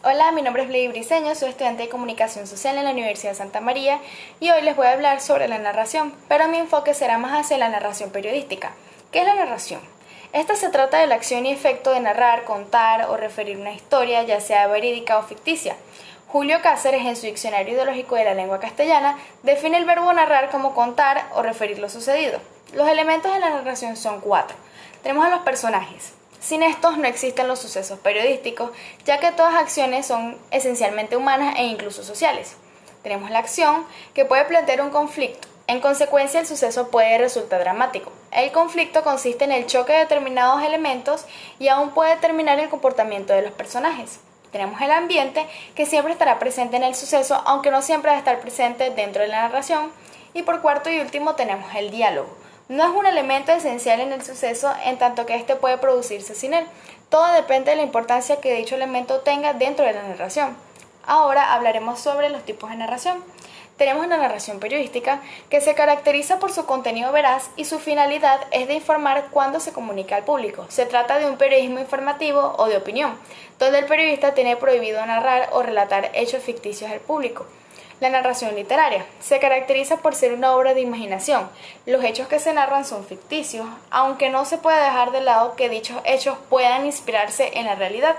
Hola, mi nombre es Blady Briceño, soy estudiante de Comunicación Social en la Universidad de Santa María y hoy les voy a hablar sobre la narración, pero mi enfoque será más hacia la narración periodística. ¿Qué es la narración? Esta se trata de la acción y efecto de narrar, contar o referir una historia, ya sea verídica o ficticia. Julio Cáceres, en su Diccionario Ideológico de la Lengua Castellana, define el verbo narrar como contar o referir lo sucedido. Los elementos de la narración son 4. Tenemos a los personajes. Sin estos no existen los sucesos periodísticos, ya que todas acciones son esencialmente humanas e incluso sociales. Tenemos la acción, que puede plantear un conflicto. En consecuencia, el suceso puede resultar dramático. El conflicto consiste en el choque de determinados elementos y aún puede determinar el comportamiento de los personajes. Tenemos el ambiente, que siempre estará presente en el suceso, aunque no siempre va a estar presente dentro de la narración. Y por cuarto y último tenemos el diálogo. No es un elemento esencial en el suceso, en tanto que éste puede producirse sin él. Todo depende de la importancia que dicho elemento tenga dentro de la narración. Ahora hablaremos sobre los tipos de narración. Tenemos la narración periodística, que se caracteriza por su contenido veraz y su finalidad es de informar cuando se comunica al público. Se trata de un periodismo informativo o de opinión, donde el periodista tiene prohibido narrar o relatar hechos ficticios al público. La narración literaria se caracteriza por ser una obra de imaginación. Los hechos que se narran son ficticios, aunque no se puede dejar de lado que dichos hechos puedan inspirarse en la realidad.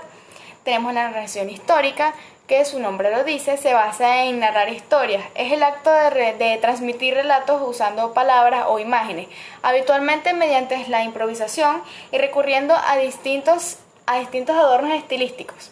Tenemos la narración histórica, que su nombre lo dice, se basa en narrar historias. Es el acto de transmitir relatos usando palabras o imágenes, habitualmente mediante la improvisación y recurriendo a distintos adornos estilísticos.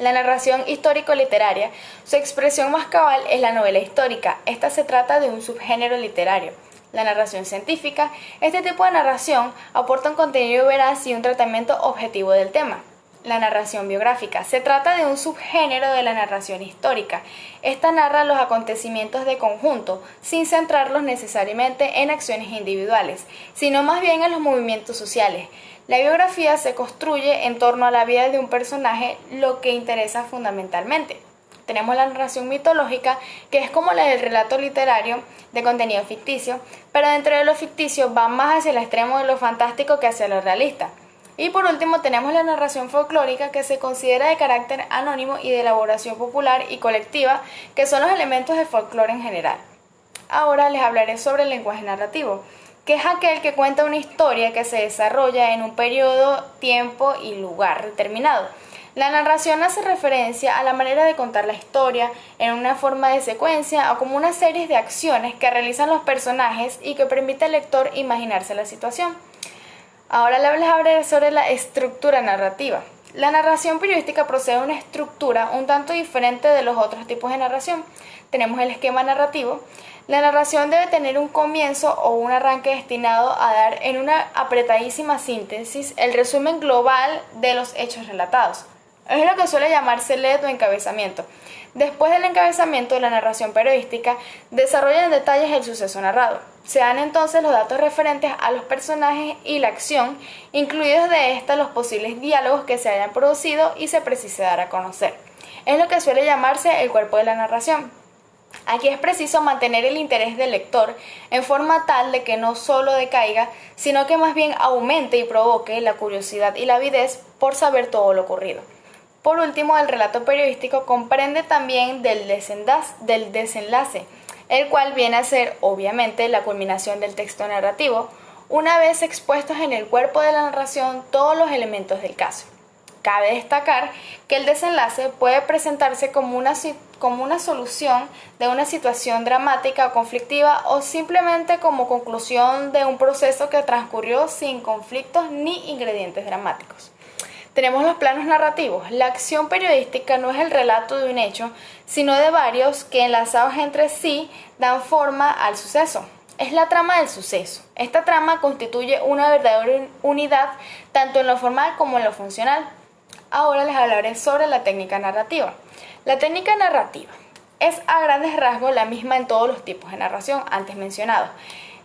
La narración histórico-literaria, su expresión más cabal es la novela histórica. Esta se trata de un subgénero literario. La narración científica, este tipo de narración aporta un contenido veraz y un tratamiento objetivo del tema. La narración biográfica, se trata de un subgénero de la narración histórica. Esta narra los acontecimientos de conjunto, sin centrarlos necesariamente en acciones individuales, sino más bien en los movimientos sociales. La biografía se construye en torno a la vida de un personaje, lo que interesa fundamentalmente. Tenemos la narración mitológica, que es como la del relato literario de contenido ficticio, pero dentro de lo ficticio va más hacia el extremo de lo fantástico que hacia lo realista. Y por último tenemos la narración folclórica, que se considera de carácter anónimo y de elaboración popular y colectiva, que son los elementos del folclore en general. Ahora les hablaré sobre el lenguaje narrativo, que es aquel que cuenta una historia que se desarrolla en un periodo, tiempo y lugar determinado. La narración hace referencia a la manera de contar la historia en una forma de secuencia o como una serie de acciones que realizan los personajes y que permite al lector imaginarse la situación. Ahora les hablaré sobre la estructura narrativa. La narración periodística posee una estructura un tanto diferente de los otros tipos de narración. Tenemos el esquema narrativo. La narración debe tener un comienzo o un arranque destinado a dar en una apretadísima síntesis el resumen global de los hechos relatados. Es lo que suele llamarse lead o encabezamiento. Después del encabezamiento de la narración periodística, desarrolla en detalles el suceso narrado. Se dan entonces los datos referentes a los personajes y la acción, incluidos de esta los posibles diálogos que se hayan producido y se precise dar a conocer. Es lo que suele llamarse el cuerpo de la narración. Aquí es preciso mantener el interés del lector en forma tal de que no solo decaiga, sino que más bien aumente y provoque la curiosidad y la avidez por saber todo lo ocurrido. Por último, el relato periodístico comprende también del desenlace, el cual viene a ser, obviamente, la culminación del texto narrativo, una vez expuestos en el cuerpo de la narración todos los elementos del caso. Cabe destacar que el desenlace puede presentarse como una solución de una situación dramática o conflictiva o simplemente como conclusión de un proceso que transcurrió sin conflictos ni ingredientes dramáticos. Tenemos los planos narrativos. La acción periodística no es el relato de un hecho, sino de varios que enlazados entre sí dan forma al suceso. Es la trama del suceso. Esta trama constituye una verdadera unidad tanto en lo formal como en lo funcional. Ahora les hablaré sobre la técnica narrativa. La técnica narrativa es a grandes rasgos la misma en todos los tipos de narración antes mencionados.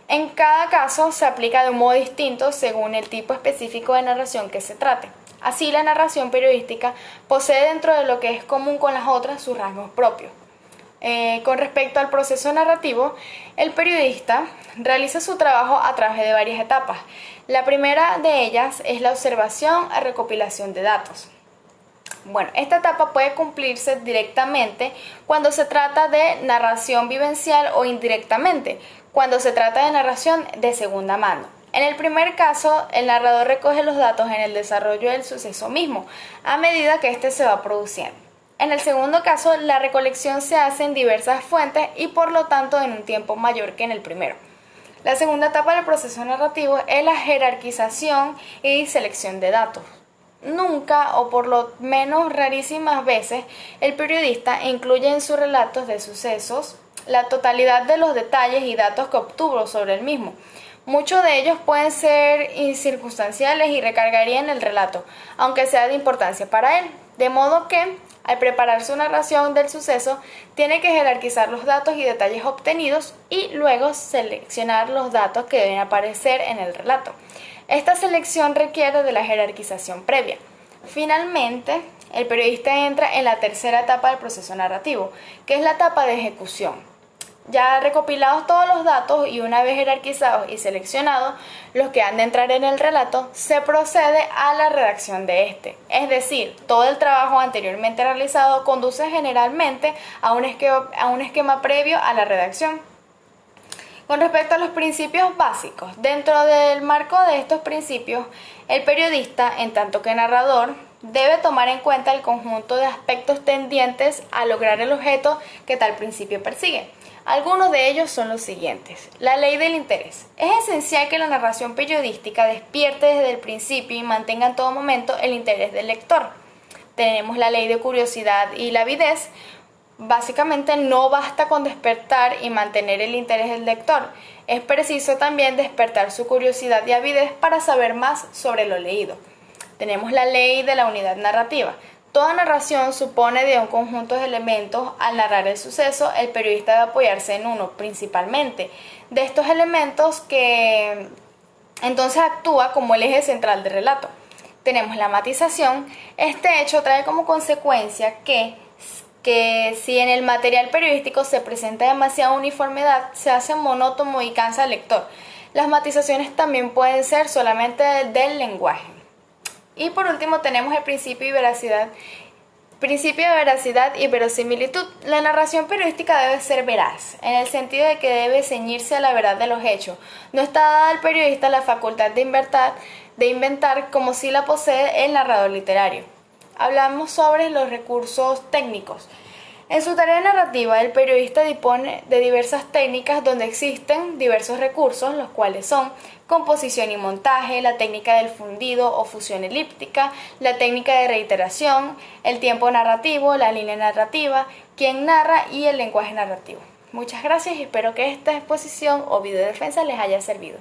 En cada caso se aplica de un modo distinto según el tipo específico de narración que se trate. Así, la narración periodística posee dentro de lo que es común con las otras sus rasgos propios. Con respecto al proceso narrativo, el periodista realiza su trabajo a través de varias etapas. La primera de ellas es la observación y recopilación de datos. Bueno, esta etapa puede cumplirse directamente cuando se trata de narración vivencial o indirectamente, cuando se trata de narración de segunda mano. En el primer caso, el narrador recoge los datos en el desarrollo del suceso mismo, a medida que éste se va produciendo. En el segundo caso, la recolección se hace en diversas fuentes y por lo tanto en un tiempo mayor que en el primero. La segunda etapa del proceso narrativo es la jerarquización y selección de datos. Nunca, o por lo menos rarísimas veces, el periodista incluye en sus relatos de sucesos la totalidad de los detalles y datos que obtuvo sobre el mismo. Muchos de ellos pueden ser circunstanciales y recargarían el relato, aunque sea de importancia para él. De modo que, al preparar su narración del suceso, tiene que jerarquizar los datos y detalles obtenidos y luego seleccionar los datos que deben aparecer en el relato. Esta selección requiere de la jerarquización previa. Finalmente, el periodista entra en la tercera etapa del proceso narrativo, que es la etapa de ejecución. Ya recopilados todos los datos y una vez jerarquizados y seleccionados los que han de entrar en el relato, se procede a la redacción de este. Es decir, todo el trabajo anteriormente realizado conduce generalmente a un esquema previo a la redacción. Con respecto a los principios básicos, dentro del marco de estos principios, el periodista, en tanto que narrador, debe tomar en cuenta el conjunto de aspectos tendientes a lograr el objeto que tal principio persigue. Algunos de ellos son los siguientes. La ley del interés. Es esencial que la narración periodística despierte desde el principio y mantenga en todo momento el interés del lector. Tenemos la ley de curiosidad y la avidez. Básicamente no basta con despertar y mantener el interés del lector. Es preciso también despertar su curiosidad y avidez para saber más sobre lo leído. Tenemos la ley de la unidad narrativa. Toda narración supone de un conjunto de elementos. Al narrar el suceso, el periodista debe apoyarse en uno, principalmente, de estos elementos que entonces actúa como el eje central del relato. Tenemos la matización. Este hecho trae como consecuencia que si en el material periodístico se presenta demasiada uniformidad, se hace monótono y cansa al lector. Las matizaciones también pueden ser solamente del lenguaje. Y por último tenemos el principio de veracidad y verosimilitud. La narración periodística debe ser veraz, en el sentido de que debe ceñirse a la verdad de los hechos. No está dada al periodista la facultad de inventar como si la posee el narrador literario. Hablamos sobre los recursos técnicos. En su tarea narrativa, el periodista dispone de diversas técnicas donde existen diversos recursos, los cuales son composición y montaje, la técnica del fundido o fusión elíptica, la técnica de reiteración, el tiempo narrativo, la línea narrativa, quién narra y el lenguaje narrativo. Muchas gracias y espero que esta exposición o videodefensa les haya servido.